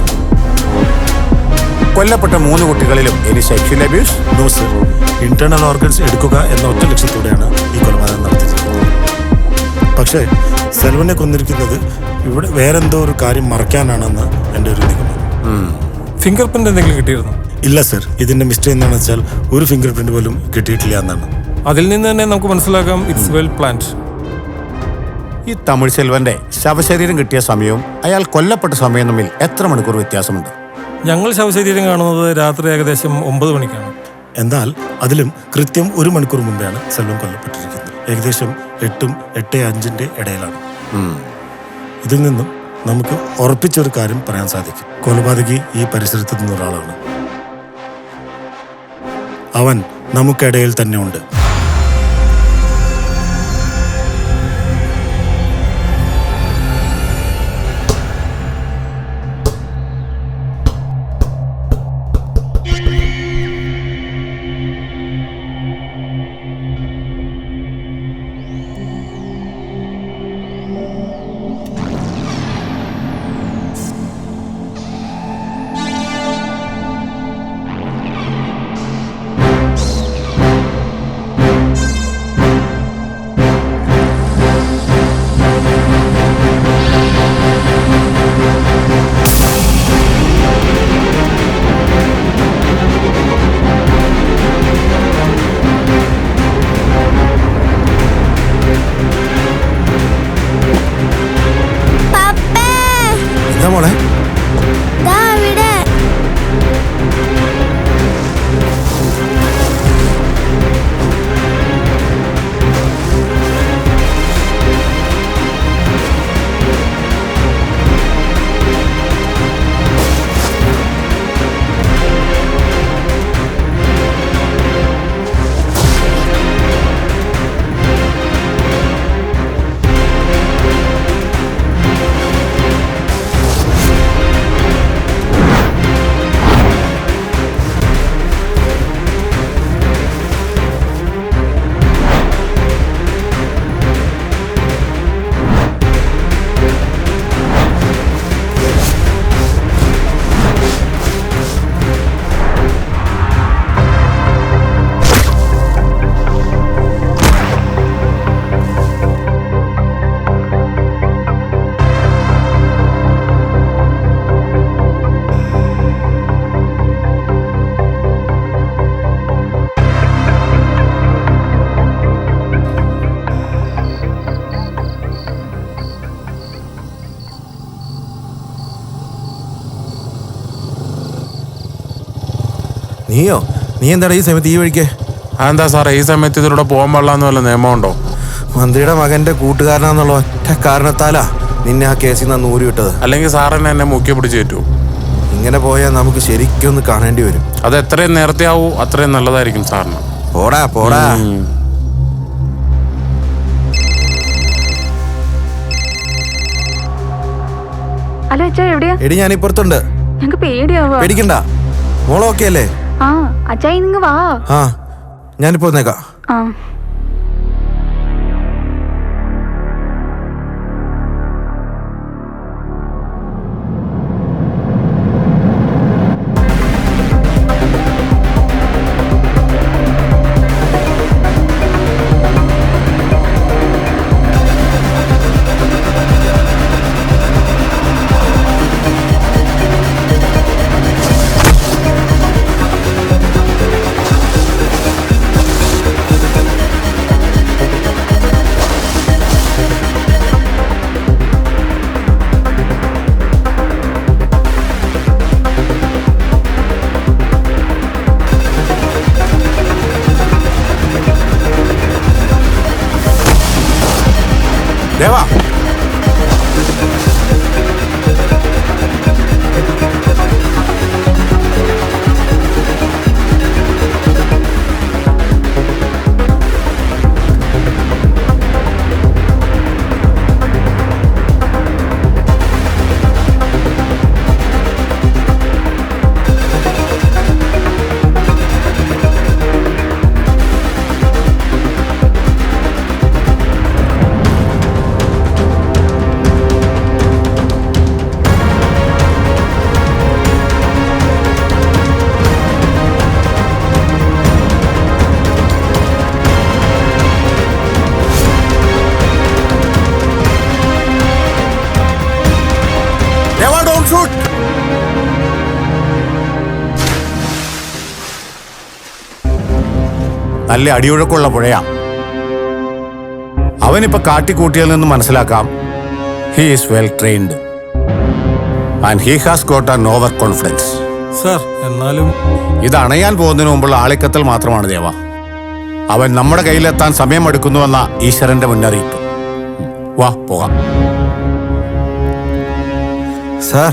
കൊല്ലപ്പെട്ട 3 കുട്ടികളിലും ഇനി sexual abuse? No sir. Internal organs എടുക്കുക എന്ന ഒറ്റ ലക്ഷ്യത്തോടെയാണ് ഈ കൊലപാതകം നടത്തിയത്. പക്ഷേ സെൽവനെ കൊന്നിരിക്കുന്നത് ഇവിടെ വേറെന്തോ ഒരു കാര്യം മറയ്ക്കാനാണെന്ന് എൻ്റെ ഒരു നിഗമനം. ഫിംഗർ പ്രിന്റ് എന്തെങ്കിലും കിട്ടിയിരുന്നു? ഇല്ല സർ. ഇതിന്റെ മിസ്റ്റേക്ക് എന്താണെന്ന് വെച്ചാൽ ഒരു ഫിംഗർ പ്രിന്റ് പോലും കിട്ടിയിട്ടില്ല എന്നാണ്. അതിൽ നിന്ന് തന്നെ നമുക്ക് മനസ്സിലാക്കാം ഇറ്റ്സ് വെൽ പ്ലാൻഡ്. ഈ തമിഴ് സെൽവന്റെ ശവശരീരം കിട്ടിയ സമയവും അയാൾ കൊല്ലപ്പെട്ട സമയവും തമ്മിൽ എത്ര മണിക്കൂർ വ്യത്യാസമുണ്ട്? ഞങ്ങൾ ശവശരീരം കാണുന്നത് രാത്രി ഏകദേശം 9 മണിക്കാണ്. എന്നാൽ അതിലും കൃത്യം 1 മണിക്കൂർ മുമ്പെയാണ് സെൽവൻ കൊല്ലപ്പെട്ടിരിക്കുന്നത്. ഏകദേശം 8ഉം 8:05 ഇടയിലാണ്. ഇതിൽ നിന്നും നമുക്ക് ഉറപ്പിച്ചൊരു കാര്യം പറയാൻ സാധിക്കും. കൊലപാതകി ഈ പരിസരത്ത് നിന്നൊരാളാണ്. അവൻ നമുക്കിടയിൽ തന്നെ ഉണ്ട്. നീ എന്താടാ ഈ സമയത്ത് ഈ വഴിക്ക്? അതെന്താ സാറേ ഈ സമയത്ത് ഇതിലൂടെ പോകാൻ പാടില്ലെന്ന് വല്ല നിയമമുണ്ടോ? മന്ത്രിയുടെ മകന്റെ കൂട്ടുകാരനാന്നുള്ള ഒറ്റ കാരണത്താലാ നിന്നെ ആ കേസിൽ നിന്ന് ഊരി വിട്ടത്. അല്ലെങ്കിൽ സാറിനെ എന്നെ മുക്കി പിടിച്ച് കയറ്റുമോ? ഇങ്ങനെ പോയാൽ നമുക്ക് ശരിക്കും ഒന്ന് കാണേണ്ടി വരും. അത് എത്രയും നേരത്തെ ആവൂ അത്രയും നല്ലതായിരിക്കും സാറിന്. പോടാ പോടാ. അല്ല അച്ഛാ എവിടെയാ? എടി ഞാൻ ഇപ്പുറത്തുണ്ട്. ഞങ്ങക്ക് പേടിയാവാ. പേടിക്കണ്ട, മോളൊക്കെ അല്ലേ? ആ അച്ഛാ നിങ്ങ വാ. ആ ഞാനിപ്പോ വന്നേക്കാം. ആ ദേവാ നല്ല അടിയൊഴുക്കുള്ള പുഴയാ. അവനിപ്പോ കാട്ടിക്കൂട്ടിയതിൽ നിന്ന് മനസ്സിലാക്കാം he is well trained and he has got an over confidence. Sir എന്നാലും ഇത് അണയാൻ പോകുന്നതിന് മുമ്പുള്ള ആളിക്കത്തൽ മാത്രമാണ് ദേവ. അവൻ നമ്മുടെ കയ്യിലെത്താൻ സമയമെടുക്കുന്നുവെന്ന ഈശ്വരന്റെ മുന്നറിയിപ്പ്. വാ പോകാം. സാർ,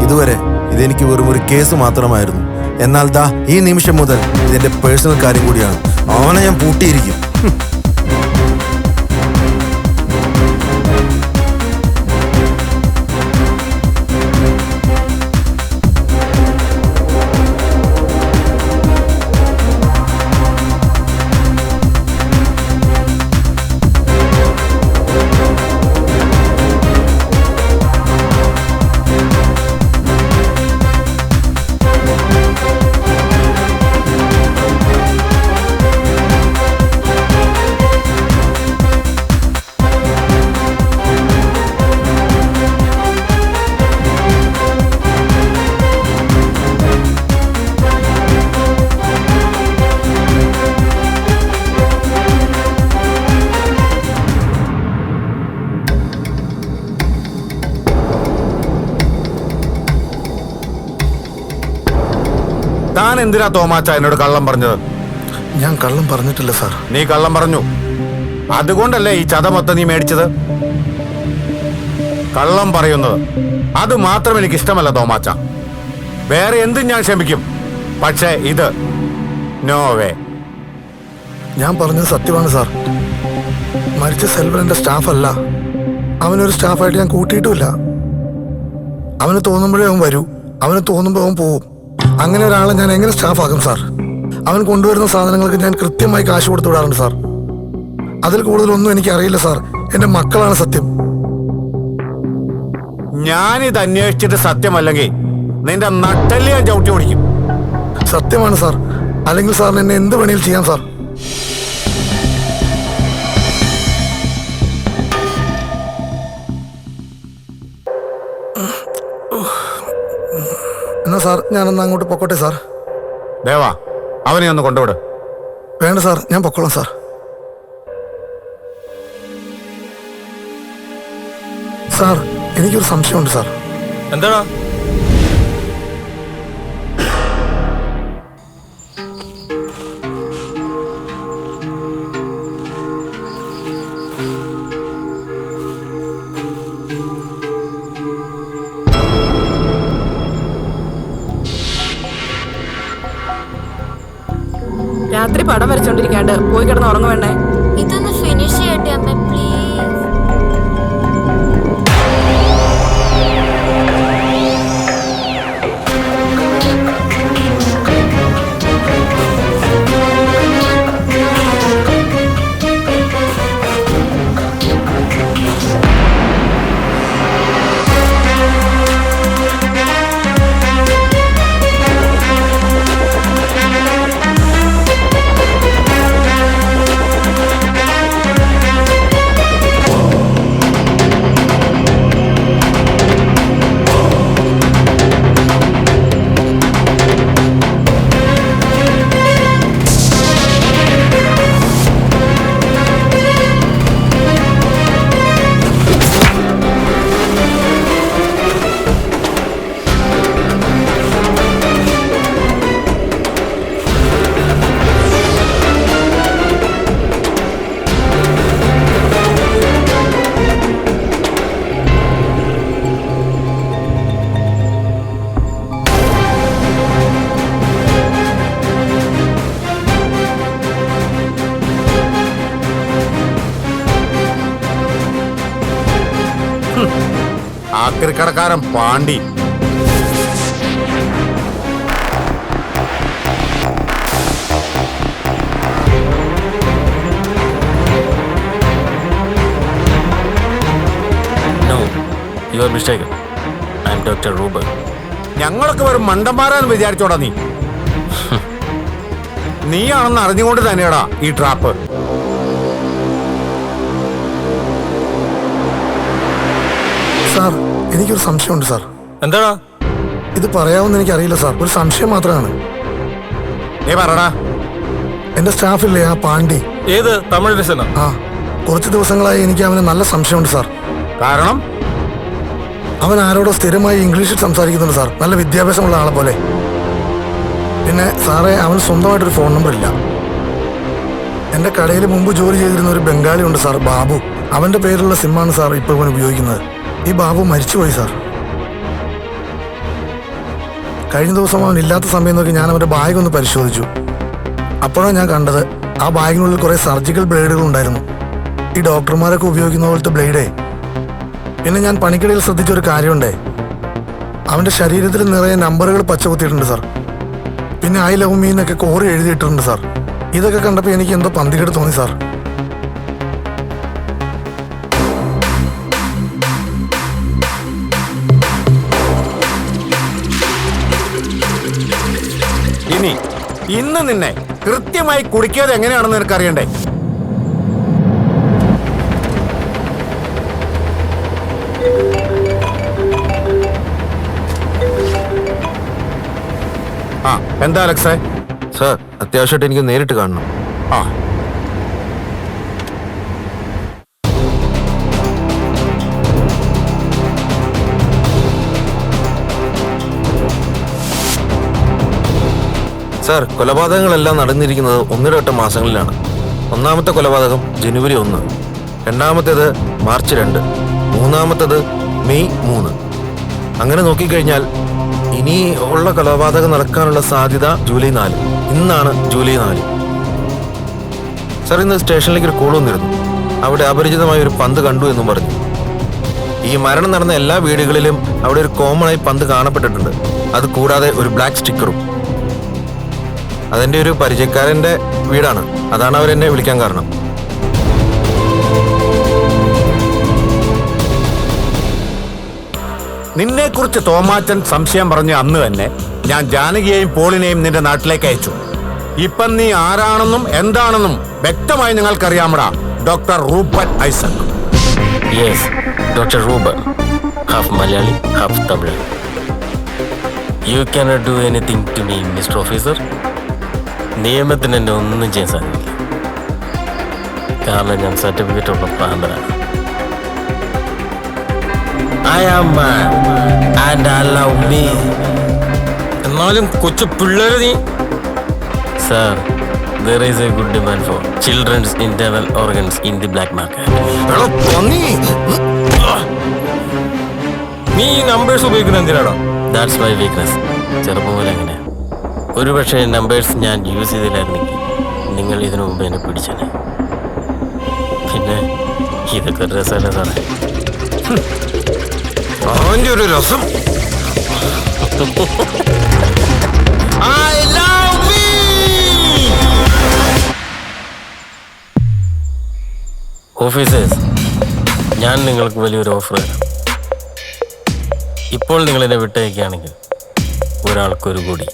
ഇതുവരെ ഇതെനിക്ക് വെറും ഒരു കേസ് മാത്രമായിരുന്നു. എന്നാൽ ദാ ഈ നിമിഷം മുതൽ ഇതെന്റെ പേഴ്സണൽ കാര്യം കൂടിയാണ്. അവനെ ഞാൻ പൂട്ടിയിരിക്കും. താൻ എന്തിനാ തോമാച്ച എന്നോട് കള്ളം പറഞ്ഞത്? ഞാൻ കള്ളം പറഞ്ഞിട്ടില്ല സാർ. നീ കള്ളം പറഞ്ഞു. അതുകൊണ്ടല്ലേ ഈ ചത മൊത്തം നീ മേടിച്ചത്? കള്ളം പറയുന്നത് അത് മാത്രം എനിക്ക് ഇഷ്ടമല്ല തോമാച്ച. വേറെ എന്തും ഞാൻ ക്ഷമിക്കും, പക്ഷേ ഇത് നോ വേ. ഞാൻ പറഞ്ഞത് സത്യമാണ് സാർ. മരിച്ച സെൽവൻ എൻ്റെ സ്റ്റാഫല്ല. അവനൊരു സ്റ്റാഫായിട്ട് ഞാൻ കൂട്ടിയിട്ടുമില്ല. അവന് തോന്നുമ്പോഴേ അവൻ വരൂ, അവന് തോന്നുമ്പോൾ അവൻ പോവും. അങ്ങനെ ഒരാളെ ഞാൻ എങ്ങനെ സ്റ്റാഫാക്കും സാർ? അവൻ കൊണ്ടുവരുന്ന സാധനങ്ങൾക്ക് ഞാൻ കൃത്യമായി കാശ് കൊടുത്തു വിടാറുണ്ട് സാർ. അതിൽ കൂടുതലൊന്നും എനിക്ക് അറിയില്ല സാർ. എൻ്റെ മക്കളാണ് സത്യം. ഞാനിത് അന്വേഷിച്ചിട്ട് സത്യമല്ലെങ്കിൽ നിന്റെ നട്ടല് ഞാൻ ചവിട്ടി ഓടിക്കും. സത്യമാണ് സാർ. അല്ലെങ്കിൽ സാറിന് എന്നെ എന്ത് പണിയിൽ ചെയ്യാം സാർ. എന്നാ സാർ ഞാനൊന്ന് അങ്ങോട്ട് പൊക്കോട്ടെ സാർ. ദേവാ, അവനെ ഒന്ന് കൊണ്ടുവിട്. വേണ്ട സാർ, ഞാൻ പൊക്കോളാം സാർ. സാർ, എനിക്കൊരു സംശയമുണ്ട് സാർ. എന്താടാ? രാത്രി പടം വരച്ചോണ്ടിരിക്കാണ്ട് പോയി കിടന്ന് ഉറങ്ങ വേണ്ടേ? ഇതൊന്ന് ഫിനിഷ് ചെയ്യട്ടെ അമ്മ please. ആക്രിക്കടക്കാരൻ Pandi. No, you are mistaken. I am Dr. Ruben. ഞങ്ങളൊക്കെ വെറും മണ്ടന്മാരാന്ന് വിചാരിച്ചോടാ നീ? നീയാണെന്ന് അറിഞ്ഞുകൊണ്ട് തന്നെയാടാ ഈ ട്രാപ്പ്. സാർ, എനിക്കൊരു സംശയമുണ്ട് സാർ. എന്താടാ? ഇത് പറയാമെന്ന് എനിക്കറിയില്ല സാർ. ഒരു സംശയം മാത്രമാണ്. നീ പറടാ. എന്റെ സ്റ്റാഫില്ലേ ആ പാണ്ഡി? ഏത് തമിഴ് രസന? ആ, കുറച്ച് ദിവസങ്ങളായി എനിക്ക് അവന് നല്ല സംശയമുണ്ട് സാർ. കാരണം അവൻ ആരോടോ സ്ഥിരമായി ഇംഗ്ലീഷിൽ സംസാരിക്കുന്നുണ്ട് സാർ, നല്ല വിദ്യാഭ്യാസമുള്ള ആളെ പോലെ. പിന്നെ സാറേ, അവന് സ്വന്തമായിട്ടൊരു ഫോൺ നമ്പർ ഇല്ല. എന്റെ കടയിൽ മുമ്പ് ജോലി ചെയ്തിരുന്ന ഒരു ബംഗാളി ഉണ്ട് സാർ, ബാബു. അവന്റെ പേരിലുള്ള സിമ്മാണ് സാർ ഇപ്പോൾ അവൻ ഉപയോഗിക്കുന്നത്. ഈ ബാബു മരിച്ചുപോയി സാർ. കഴിഞ്ഞ ദിവസം അവൻ ഇല്ലാത്ത സമയം നോക്കി ഞാൻ അവന്റെ ബാഗ് ഒന്ന് പരിശോധിച്ചു. അപ്പോഴാണ് ഞാൻ കണ്ടത് ആ ബാഗിനുള്ളിൽ കുറെ സർജിക്കൽ ബ്ലേഡുകൾ ഉണ്ടായിരുന്നു. ഈ ഡോക്ടർമാരൊക്കെ ഉപയോഗിക്കുന്ന പോലത്തെ ബ്ലേഡേ. പിന്നെ ഞാൻ പണിക്കിടയിൽ ശ്രദ്ധിച്ചൊരു കാര്യമുണ്ടേ, അവന്റെ ശരീരത്തിൽ നിറയെ നമ്പറുകൾ പച്ചകുത്തിയിട്ടുണ്ട് സാർ. പിന്നെ ഐ ലവ് മീ എന്നൊക്കെ കോറി എഴുതിയിട്ടുണ്ട് സാർ. ഇതൊക്കെ കണ്ടപ്പോൾ എനിക്ക് എന്തോ പന്തികേട് തോന്നി സാർ. ഇന്ന് നിന്നെ കൃത്യമായി കുടിക്കാതെ എങ്ങനെയാണെന്ന് നിനക്കറിയണ്ടേ? ആ, എന്താ അലക്സേ? സാർ, അത്യാവശ്യമായിട്ട് എനിക്ക് നേരിട്ട് കാണണം. ആ, സാർ, കൊലപാതകങ്ങളെല്ലാം നടന്നിരിക്കുന്നത് 1.8 മാസങ്ങളിലാണ്. ഒന്നാമത്തെ കൊലപാതകം ജനുവരി 1, രണ്ടാമത്തേത് മാർച്ച് 2, മൂന്നാമത്തേത് മെയ് 3. അങ്ങനെ നോക്കിക്കഴിഞ്ഞാൽ ഇനി ഉള്ള കൊലപാതകം നടക്കാനുള്ള സാധ്യത ജൂലൈ 4. ഇന്നാണ് ജൂലൈ 4. സാർ, ഇന്ന് സ്റ്റേഷനിലേക്ക് ഒരു കോൾ വന്നിരുന്നു. അവിടെ അപരിചിതമായ ഒരു പന്ത് കണ്ടു എന്നും പറഞ്ഞു. ഈ മരണം നടന്ന എല്ലാ വീടുകളിലും അവിടെ ഒരു കോമണായി പന്ത് കാണപ്പെട്ടിട്ടുണ്ട്. അത് കൂടാതെ ഒരു ബ്ലാക്ക് സ്റ്റിക്കറും. അതെന്റെ ഒരു പരിചയക്കാരന്റെ വീടാണ്. അതാണ് അവരെന്നെ വിളിക്കാൻ കാരണം. നിന്നെക്കുറിച്ച് തോമാച്ചൻ സംശയം പറഞ്ഞ അന്ന് തന്നെ ഞാൻ ജാനകിയെയും പോളിനെയും നിന്റെ നാട്ടിലേക്ക് അയച്ചു. ഇപ്പം നീ ആരാണെന്നും എന്താണെന്നും വ്യക്തമായി നിങ്ങൾക്കറിയാമടാ, doctor Ruben Isaac. Yes, doctor Ruben, half Malayali half Tamil. You cannot do anything to me mister officer. നിയമത്തിന് എന്നെ ഒന്നും ചെയ്യാൻ സാധിക്കില്ല, കാരണം ഞാൻ സർട്ടിഫിക്കറ്റ് ഉള്ള പ്രാന്തനാണ്. I am man and I love me. എന്നാലും കൊച്ചു പിള്ളേര് നീ. Sir, there is a good demand for children's internal organs in the black market. നീ ഈ നമ്പേഴ്സ് ഉപയോഗിക്കുന്നത് എന്തിനാണോ? That's my weakness. ചെറുപ്പം പോലെ അങ്ങനെ. ഒരുപക്ഷെ നമ്പേഴ്സ് ഞാൻ യൂസ് ചെയ്തില്ലായിരുന്നെങ്കിൽ നിങ്ങൾ ഇതിനു മുമ്പ് എന്നെ പിടിച്ചേനെ. പിന്നെ ഇതൊക്കെ ഒരു രസമല്ല സാറേ. അവന്റെ ഒരു രസം. ഓഫീസേഴ്സ്, ഞാൻ നിങ്ങൾക്ക് വലിയൊരു ഓഫർ തരാം. ഇപ്പോൾ നിങ്ങൾ എന്നെ വിട്ടയക്കുകയാണെങ്കിൽ ഒരാൾക്കൊരു കൂടി.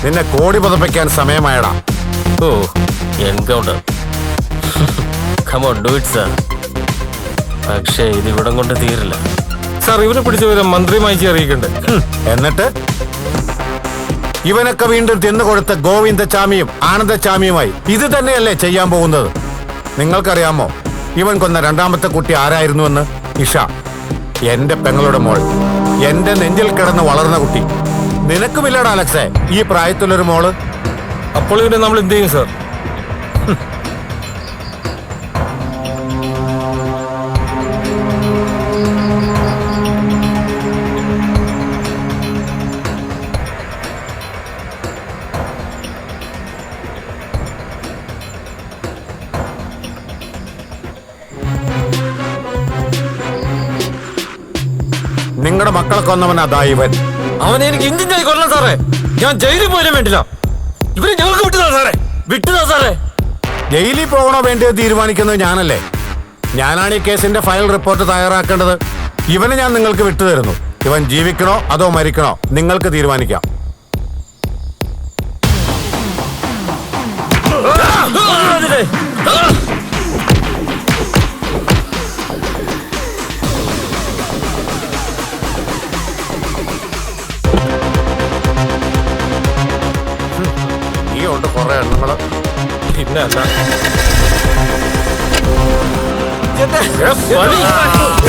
നിന്നെ കോടി പതപ്പിക്കാൻ സമയമായടാ. Oh, encounter. Come on, do it sir. പക്ഷേ ഇത് ഇവിടം കൊണ്ട് തീരില്ല. സാർ, ഇവരെ പിടിച്ചവരെ മന്ത്രിമായി അറിയിക്കണ്ടേ? എന്നിട്ട് ഇവനൊക്കെ വീണ്ടും തിന്നുകൊടുത്ത ഗോവിന്ദചാമിയും ആനന്ദചാമിയുമായി ഇത് തന്നെയല്ലേ ചെയ്യാൻ പോകുന്നത്? നിങ്ങൾക്കറിയാമോ ഇവൻ കൊന്ന രണ്ടാമത്തെ കുട്ടി ആരായിരുന്നുവെന്ന്? ഇഷ, എന്റെ പെങ്ങളുടെ മോൾ, എന്റെ നെഞ്ചിൽ കിടന്ന് വളർന്ന കുട്ടി. നിനക്കുമില്ലടാ അലക്സേ ഈ പ്രായത്തിലൊരു മോള്? അപ്പോൾ ഇവരെ നമ്മൾ എന്ത് ചെയ്യും സാർ? നിങ്ങളുടെ മക്കളെ കൊന്നവൻ അതാ ഇവൻ. അവനെ എനിക്ക് ഇന്ത്യൻ കൊല്ലം സാറേ. ഞാൻ ജയിലിൽ പോയാലും വേണ്ടില്ല. ഇവരെ ഞങ്ങൾക്ക് വിട്ടുതാ സാറേ, വിട്ടുതാ സാറേ. ജയിലിൽ പോകണോ വേണ്ടിയോ തീരുമാനിക്കുന്നത് ഞാനല്ലേ. ഞാനാണ് ഈ കേസിന്റെ ഫയൽ റിപ്പോർട്ട് തയ്യാറാക്കേണ്ടത്. ഇവനെ ഞാൻ നിങ്ങൾക്ക് വിട്ടുതരുന്നു. ഇവൻ ജീവിക്കണോ അതോ മരിക്കണോ നിങ്ങൾക്ക് തീരുമാനിക്കാം. തന്നെ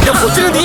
അല്ല. കൊച്ചിനെ നീ